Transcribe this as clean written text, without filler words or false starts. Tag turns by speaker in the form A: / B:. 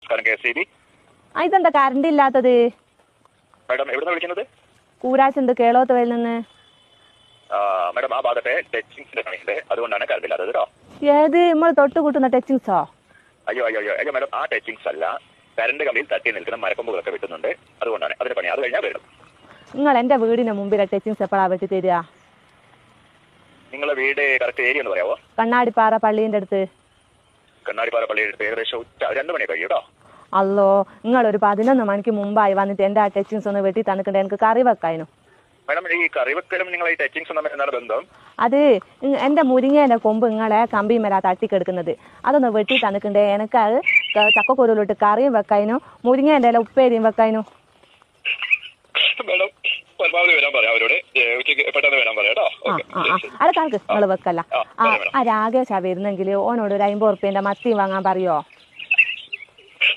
A: നമസ്കാരം KSEB.
B: ഇതെന്താ current ഇല്ലാത്തത്?
A: മാഡം എവിടുന്ന വിളിക്കുന്നത്?
B: കൂരാച്ചുണ്ട് കേളോത്തുവയിൽ നിന്ന്.
A: മാഡം ആ ഭാഗത്തെ ടച്ചിങ്സിന്റെ പണിയുണ്ട്, അതുകൊണ്ടാണ് കറണ്ട് ഇല്ലാത്തത് കേട്ടോ.
B: ഏത് നമ്മൾ തൊട്ട് കൂട്ടുന്ന ടച്ചിങ്സോ?
A: അയ്യോ മാഡം, ആ ടച്ചിങ്സ് അല്ല, കറണ്ട് കമ്പിയിൽ തട്ടി നിൽക്കുന്ന മരക്കൊമ്പുകളൊക്കെ വെട്ടുന്നുണ്ട്, അതുകൊണ്ടാണ് അതിന്റെ പണി. അത് കഴിഞ്ഞാൽ വരും.
B: നിങ്ങൾ എന്റെ വീടിന് മുമ്പിലെ ടച്ചിങ്സ് എപ്പോഴാ വെട്ടി തരിക?
A: നിങ്ങളുടെ വീട് കറക്റ്റ് ഏരിയ ഒന്ന് പറയാവോ?
B: കണ്ണാടിപ്പാറ പള്ളീന്റെ അടുത്ത്.
A: കണ്ണാടിപ്പാറ പള്ളിയുടെ അടുത്ത് ഏകദേശം 2 മണി കഴിയും കേട്ടോ.
B: അല്ലോ, നിങ്ങളൊരു 11 മണിക്ക് മുമ്പായി വന്നിട്ട് എന്റെ ആ ടച്ചിങ്സ് ഒന്ന് വെട്ടി തന്നിട്ടുണ്ട്, എനിക്ക് കറി വെക്കായിരുന്നു.
A: മാഡം ഈ കറിവെക്കലും നിങ്ങൾ ഈ ടച്ചിങ്സും തമ്മിൽ എന്താണ് ബന്ധം?
B: അത് എന്റെ മുരിങ്ങേന്റെ കൊമ്പ് നിങ്ങളെ കമ്പിമേലാ തട്ടിക്കെടുക്കുന്നത്, അതൊന്ന് വെട്ടി തന്നിട്ടുണ്ടേ. എനിക്ക് അത് ചക്കക്കുരുവിലിട്ട് കറിയും വെക്കായിരുന്നു, മുരിങ്ങേന്റെ ഇല ഉപ്പേരിയും വെക്കായിരുന്നു.
A: മാഡം പരമാവധി വരാൻ പറയാം അവരോട്, ഉച്ചയ്ക്ക് പെട്ടെന്ന് വരാൻ പറയാം കേട്ടോ.
B: അത് കണക്ക് നിങ്ങൾ വെക്കല്ല. ആ രാകേഷാ വരുന്നെങ്കിൽ ഓനോട് ഒരു 50 ഉറുപ്പ്യന്റെ മത്തി വാങ്ങാൻ പറയോ?